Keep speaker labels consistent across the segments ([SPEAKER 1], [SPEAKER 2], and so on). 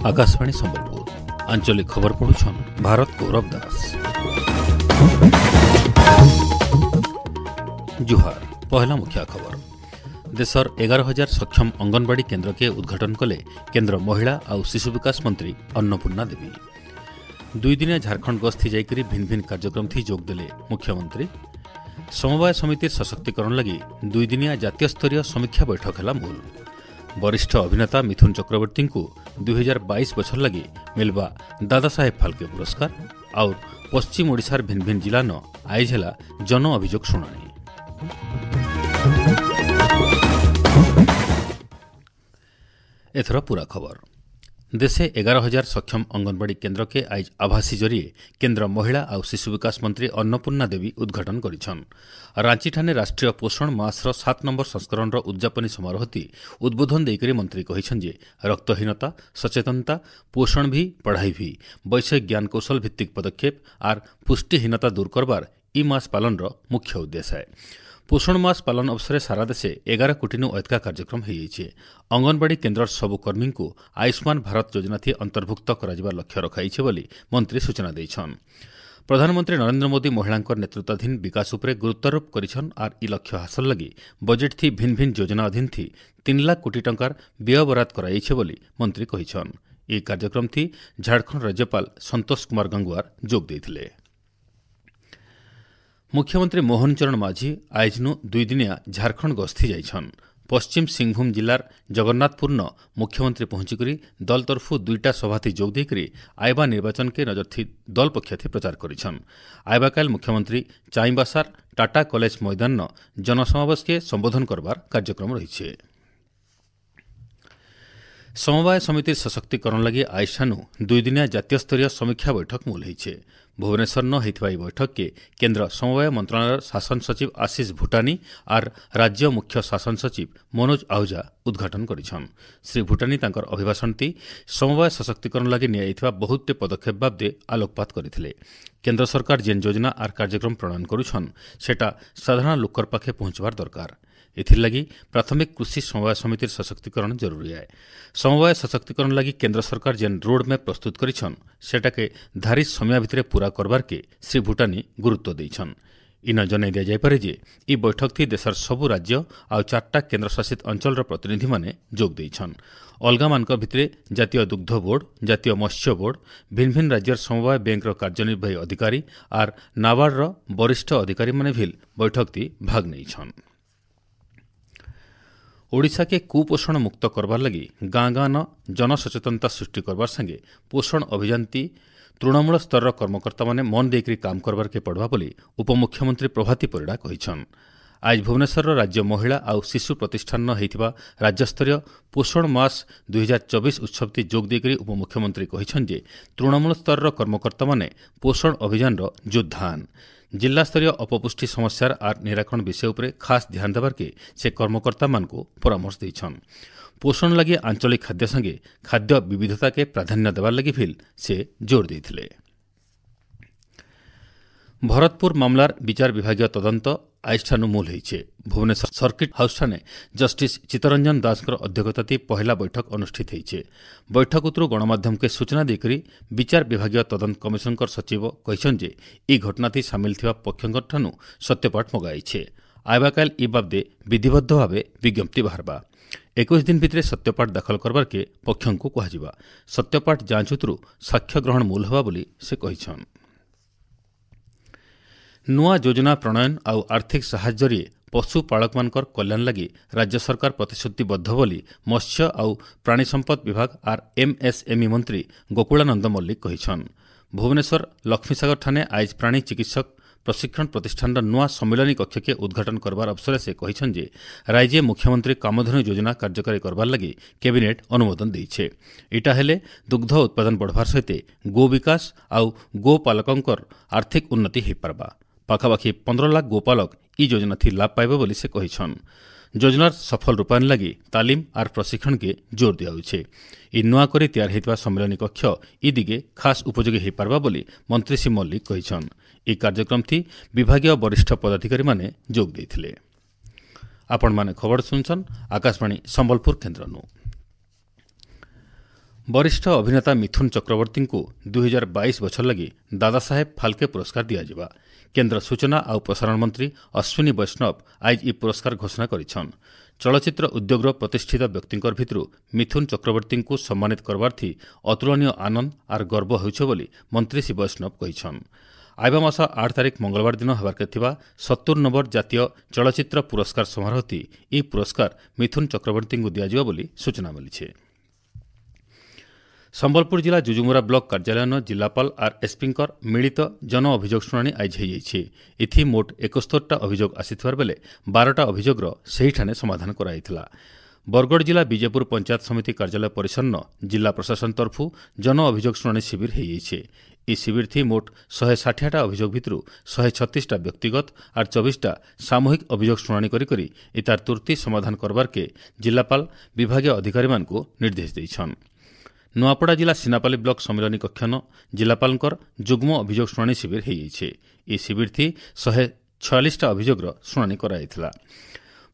[SPEAKER 1] आकाशवाणी संबलपुर आंचलिक खबर पढ़ुछन भारत गौरव दास। जुहार पहला मुख्य खबर। देशर 11,000 सक्षम अंगनवाड़ी केन्द्र के उद्घाटन कले केन्द्र महिला और शिशु विकास मंत्री अन्नपूर्णा देवी। 2 दिनिया झारखंड गस्ती जाइकरी भिन्न भिन्न कार्यक्रम थी जोगदेले मुख्यमंत्री। समवाय समिति सशक्तिकरण लगी 2 दिनिया जातीय स्तरीय समीक्षा बैठक है मूल। वरिष्ठ अभिनेता मिथुन चक्रवर्ती को 2022 बछर लगी मिलवा दादा साहेब फाल्के पुरस्कार और पश्चिम ओडिशार भिन्न भिन्न जिला न आइज है जन अभियोग शुणाणी। एथर पूरा खबर। देशे 11,000 सक्षम अंगनवाड़ी केन्द्र के आज आभासी जरिए केन्द्र महिला और शिशु विकास मंत्री अन्नपूर्णा देवी उद्घाटन करिछन। रांची ठाने राष्ट्रीय पोषण मासर 7 नंबर संस्करण उद्यापनी समारोह उद्बोधन देकर मंत्री कहिछन जे रक्तहीनता सचेतनता पोषण भी पढ़ाई भी वैषयिक ज्ञान कौशल भित्तिक पदक्षेप और पुष्टिहीनता दूर करबार ई मास पालन मुख्य उद्देश्य है। पोषण मास पालन अवसर सारा देशे 11 कोटी अधिका कार्यक्रम हो जाइए। अंगनवाड़ी केन्द्र सबु कर्मी को आयुष्मान भारत योजना थी अंतर्भुक्त कर लक्ष्य रखाई बोली मंत्री सूचना देछन। प्रधानमंत्री नरेंद्र मोदी महिला नेतृत्वाधीन विकास उपरे गुरुत्वारोप करिछन और ई लक्ष्य हासिल लगी बजेट थी भिन्न भिन्न योजना अधीन थी 3 लाख कोटी टंकार व्यय बराद कराइछे बोली मंत्री कहिछन। ई कार्यक्रम थी झारखंड राज्यपाल संतोष कुमार गंगवार जोग देथिले। मुख्यमंत्री मोहन चरण माझी आइजनु 2 दिनिया झारखंड गस्ती जाइछन। पश्चिम सिंहभूम जिलार जगन्नाथपुर न मुख्यमंत्री पहुंचिकरी दल तरफु 2टा सभाथि जोग देकरी आयबा निर्वाचन के नजर थी दल पक्षथि प्रचार करिछन। आयबा काल मुख्यमंत्री चाईबासार टाटा कॉलेज मैदान न जनसमावेश के संबोधन करबार कार्यक्रम रहिछे। समवाय समिति सशक्तिकरण लगी आइठानु 2 दिनिया जातीय स्तरीय समीक्षा बैठक मूल होइछे। भुवनेश्वर न होइथिबा ई बैठक के केन्द्र समवाय मंत्रालय शासन सचिव आशीष भूटानी और राज्य मुख्य शासन सचिव मनोज आहूजा उद्घाटन करिछन। श्री भूटानी तांकर अभिभाषण ती समवाय सशक्तिकरण लगी नियाइथिबा बहुतटे पदक्षेप बाबदे आलोकपात करिथिले। केन्द्र सरकार जेन योजना और कार्यक्रम प्रणयन करुछन सेटा साधारण लोकर पाखे पहुंचबार दरकार। एथिर लगी प्राथमिक कृषि समवाय समितिर सशक्तिकरण जरूरी है। समवाय सशक्तिकरण लगी केन्द्र सरकार जेन रोड मैप प्रस्तुत करिछन सेटाके धारित समय भितरे पूरा करबार के श्री भूटानी गुरुत्व देइछन। इन जनाई दिया जायपारे जे ई बैठक थी देशर सबु राज्य और 4टा केन्द्रशासित अंचल प्रतिनिधि माने जोग देइछन। अलगा मानक भितरे जातीय दुग्ध बोर्ड जातीय मत्स्य बोर्ड भिन्न भिन्न राज्यर समवाय बैंक कार्यनिर्वाही अधिकारी और नाबार्ड वरिष्ठ अधिकारी माने भी बैठक थी भाग नैछन। ओडिशा के कुपोषण मुक्त करबार लगी गाँ गाँ न जनसचेतनता सृष्टि करबार संगे पोषण अभियान ती तृणमूल स्तर कर्मकर्ता माने मन देकरी काम करबार के पड़वा बोली उपमुख्यमंत्री प्रभाती परिड़ा कहिछन। आज भुवनेश्वर राज्य महिला और शिशु प्रतिष्ठान होइथिबा राज्यस्तरीय पोषण मास 2024 उत्सव ती जोग देकरी उपमुख्यमंत्री कहिछन जे तृणमूल स्तर कर्मकर्ता माने पोषण अभियान योद्धान। जिला स्तरीय अपपुष्टि समस्यार और निराकरण विषय उपरे खास ध्यान देवार के से कर्मकर्ता मान को परामर्श देछन। पोषण लगी आंचलिक खाद्य संगे खाद्य विविधता के प्राधान्य देवार लगी भी से जोर देथिले। भरतपुर मामलार विचार विभागीय तदंत आइठानु मूल होइछे। भुवनेश्वर सर्किट हाउस ठाने जस्टिस चित्तरंजन दासकर अध्यक्षता पहला बैठक अनुष्ठित होइछे। बैठक उतरु गणमाध्यम के सूचना देकरी विचार विभागीय तदंत कमिशन सचिव कहिछन जे ई घटना थी सामिल थिबा पक्षंकर ठानु सत्यपाठ मगाइछे। आइबा काल ई बाबदे विधिबद्ध भावे विज्ञप्ति बाहरबा। 21 दिन भितरे सत्यपाठ दाखल करबार के पक्षों को कहाजिबा। सत्यपाठ जांच उतरु साक्ष्य ग्रहण मूल हवा बोली से कहिछन। नुआ योजना प्रणयन और आर्थिक साहाय्य पशुपालक मानकर कल्याण लगी राज्य सरकार प्रतिश्रुतिबद्ध बोली मत्स्य और प्राणी संपद विभाग और एमएसएमई मंत्री गोकुलानंद मल्लिक कहिछन। भुवनेश्वर लक्ष्मीसागर ठाने आज प्राणी चिकित्सक प्रशिक्षण प्रतिष्ठान नुआ सम्मिलनी कक्ष के उद्घाटन करबार अवसर से कहिछन जे राज्य मुख्यमंत्री कामधेनु योजना कार्यकारी करबार लगी कैबिनेट अनुमोदन देइछे। इटा हेले दुग्ध उत्पादन बढ़वार सहित गो विकास और गोपालकंकर आर्थिक उन्नति हो पारबा। पाखापाखि 15 लाख गोपालक ई योजना थी लाभ पाइबे बोली से कहिछन। योजनार सफल रूपायन लगी तालीम और प्रशिक्षण के जोर दिया। ई नुआ करी तैयार होइतिबा सम्मेलनी कक्ष ई दिगे खास उपयोगी हो पारबा बोली मंत्री श्री मल्लिक कहिछन। ई कार्यक्रम थी विभागीय वरिष्ठ पदाधिकारी माने जोग देथिले। आपण माने खबर सुनछन आकाशवाणी संबलपुर केन्द्रनु। वरिष्ठ अभिनेता मिथुन चक्रवर्ती को 2022 वर्ष लगी दादा साहेब फाल्के पुरस्कार दिया। केन्द्र सूचना और प्रसारण मंत्री अश्विनी वैष्णव आज यह पुरस्कार घोषणा करिछन। चलचित्र उद्योगर प्रतिष्ठित व्यक्ति भितर मिथुन चक्रवर्ती को सम्मानित करवार थी अतुलनीय आनंद और गर्व होइछ बोली मंत्री श्री वैष्णव कहिछन। आइबा मास 8 तारिख मंगलवार दिन हेबारके थिबा 70 नंबर जातीय चलचित्र पुरस्कार समारोह यह पुरस्कार मिथुन चक्रवर्ती को दिया बोली सूचना मिली। संबलपुर जिला जुजुमुरा ब्लॉक कार्यालय जिलापाल और एसपींकर मिलित जन अभियोग शुणाणी आज होती। मोट 71टा अभियोग आसीथिबार बेले 12टा अभियोगर सेहिठाने समाधान कराइथिला। बरगढ़ जिला विजयपुर पंचायत समिति कार्यालय परिसर जिला प्रशासन तरफु जन अभियोग शुणाणी शिविर होइछे। ई शिविर थी मोट 160टा अभियोग भितरु 136टा व्यक्तिगत और 24टा सामूहिक अभियोग शुणाणी करी इतार तुर्ती समाधान करबार के जिलापाल विभागीय अधिकारी मानकु निर्देश दैछन। नुआपड़ा जिला सीनापाली ब्लॉक सम्मिलनी कक्षन जिलापालकर जुग्म अभियोग शुणाणी शिविर होइछे। ई शिविर थी 146टा अभियोगर शुणाणी कराइथिला।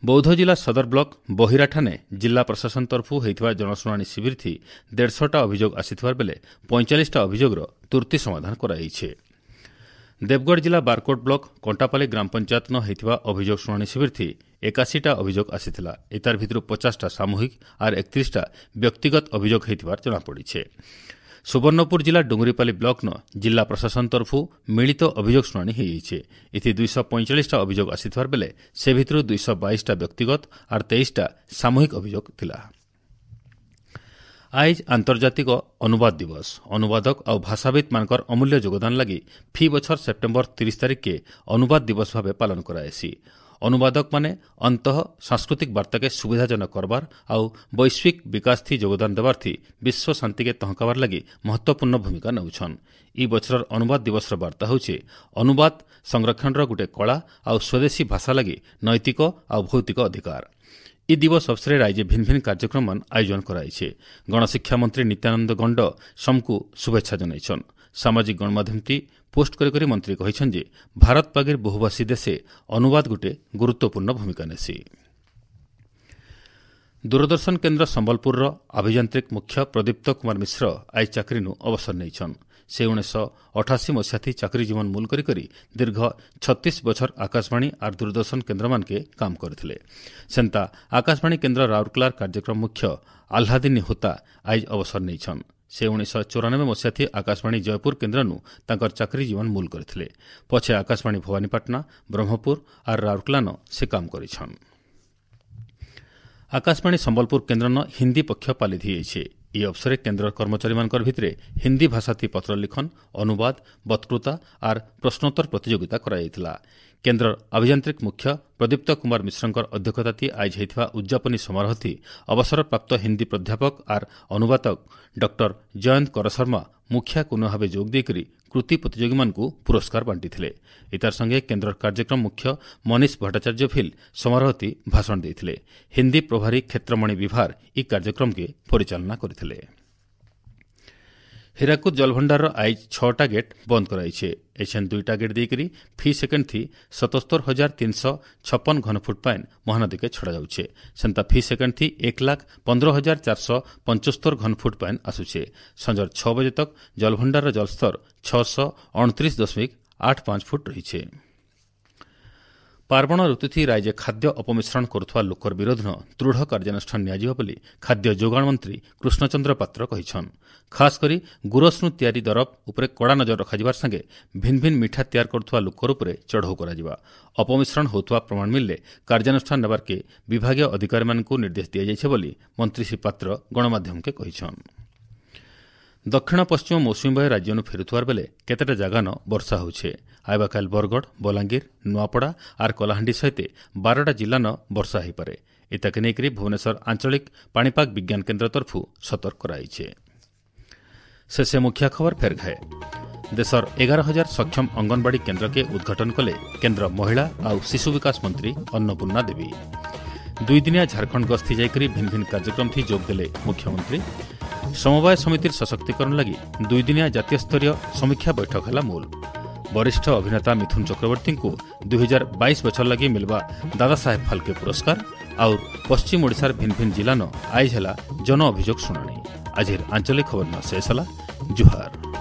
[SPEAKER 1] बौद्ध जिला सदर ब्लॉक बहिराठाने जिला प्रशासन तरफु होइथिबा जनशुणाणी शिविर थी 150टा अभियोग आसीथिबार बेले 45टा अभियोगर तुर्ती समाधान कराइछे। देवगढ़ जिला बारकोट ब्लॉक कंटापाली ग्राम पंचायत होइथिबा अभियोग शुणाणी शिविर थी 81टा अभियोग आसीथिला। इतार भितर 50टा सामूहिक और 31टा व्यक्तिगत अभियोग होइथिबार जଣାपड़िछे। सुवर्णपुर जिला डुंगरीपाली ब्लॉक जिला प्रशासन तरफु मिलित अभियोग शुणाणी होइछे। इथि 245टा अभियोग आसीथिबार बेले से भितर 222टा व्यक्तिगत और 23टा सामूहिक अभियोग थिला। आज आंतर्जातिक अनुवाद दिवस। अनुवादक और भाषाविद मानकर अमूल्य योगदान लगी फी बछर सेप्टेम्बर 30 तारिख के अनुवाद दिवस भाव पालन कराएसी। अनुवादक माने अंतः सांस्कृतिक वार्ता के सुविधाजनक करबार और वैश्विक विकास थी योगदान देवार थी विश्व शांति के तहकावार लगी महत्वपूर्ण भूमिका नौछन। ई बछर अनुवाद दिवस वार्ता होचे अनुवाद संरक्षण गोटे कला और स्वदेशी भाषा लगी नैतिक और भौतिक अधिकार। ई दिवस अवसर राज्य भिन्न भिन्न कार्यक्रम आयोजन कराइछे। गणशिक्षा मंत्री नित्यानंद गंड समकु शुभेच्छा जनाइछन। सामाजिक गणमाध्यम पोस्ट करी मंत्री कहिछन जे भारत पागिर बहुभाषी देशे अनुवाद गोटे गुरुत्वपूर्ण भूमिका नेसी। दूरदर्शन केन्द्र संबलपुर अभियांत्रिक मुख्य प्रदीप्त कुमार मिश्र आज चाकरीनु अवसर नैछन। से 1988 मसीहा चाकरी जीवन मूल करी दीर्घ 36 बछर आकाशवाणी और दूरदर्शन केन्द्र मानके काम करथिले। सेंता आकाशवाणी केन्द्र राउरकेलार कार्यक्रम मुख्य आह्लादिनी होता आज अवसर नैछन। से 1994 मसीहा आकाशवाणी जयपुर केन्द्रनु तांकर चाकरी जीवन मूल करथिले। पछे आकाशवाणी भवानीपाटना ब्रह्मपुर और राउरकेला से काम करिछन। आकाशवाणी संबलपुर केन्द्र हिंदी पक्ष पाली दिए। ई अवसर केन्द्र कर्मचारी मानकर भितरे हिंदी भाषा थी पत्र लिखन अनुवाद वक्तृता और प्रश्नोत्तर प्रतियोगिता कराइथिला। केन्द्र अभियांत्रिक मुख्य प्रदीप्त कुमार मिश्रंकर अध्यक्षता थी आज होइथिबा उद्यापनी समारोह थी अवसरप्राप्त हिंदी प्राध्यापक और अनुवादक डॉक्टर जयंत करशर्मा मुखिया कुन भाव जोग देकरी कृति प्रतियोगी मानकु पुरस्कार बांटिथिले। इतार संगे केन्द्र कार्यक्रम मुख्य मनीष भट्टाचार्य फिल समारोह थी भाषण देथिले। हिंदी प्रभारी क्षेत्रमणि विभार ई कार्यक्रम के परिचालना करथिले। हीराकुद जलभंडार आज 6टा गेट बंद कराइछे। एछन 2टा गेट देकरी फी सेकेंड थी 77,356 घनफुट पाइन महानदी के छड़ा जाउछे। सेंता फी सेकेंड थी 1,15,475 घनफुट पाइन आसुछे। संजर 6 बजे तक जलभंडार जलस्तर 629.85 फुट रहीछे। पार्वण ऋतु थी राज्य खाद्य अपमिश्रण करुवा लोकर विरोध दृढ़ कार्यानुष्ठान नियाजिबा बोली खाद्य जोगाण मंत्री कृष्णचंद्र पात्र कहिछन। खासकरी गुरसनु तैयारी दर उपरे कड़ा नजर रखाजिबार संगे भिन्न भिन्न मिठा तैयार करुवा लोकर उपरे चढ़ऊ कराजिबा। अपमिश्रण होतुवा प्रमाण मिलले कार्यानुष्ठान नेबार के विभागीय अधिकारी मानकु निर्देश दिया जाइछे बोली मंत्री श्री पात्र गणमाध्यम के कहिछन। दक्षिण पश्चिम मौसुमी बायु राज्यनु फेरुथुवार बेले केतेटा जागान वर्षा होउछे। आइबा काल बरगढ़ बलांगीर नुआपड़ा और कलाहांडी सहित 12टा जिल्लान वर्षा होइपारे। इताके नेकरी भुवनेश्वर आंचलिक पाणीपाग विज्ञान केन्द्र तरफु सतर्क कराइछे। शेषे मुख्य खबर फेर घाए। देशर 11,000 सक्षम अंगनवाड़ी केन्द्र के उद्घाटन कले केन्द्र महिला और शिशु विकास मंत्री अन्नपूर्णा देवी। 2 दिनिया झारखंड गस्ती जाइकरी भिन्न भिन्न कार्यक्रम थी जोग देले मुख्यमंत्री। समवाय समितिर सशक्तिकरण लगी 2 दिनिया जातीय स्तरीय समीक्षा बैठक है मूल। वरिष्ठ अभिनेता मिथुन चक्रवर्ती को 2022 बछर लगी मिलवा दादा साहेब फाल्के पुरस्कार और पश्चिम ओडिशार भिन्न भिन्न जिलान आज है जन अभियोग शुणाणी। आज आंचलिक खबर शेष है। जुहार।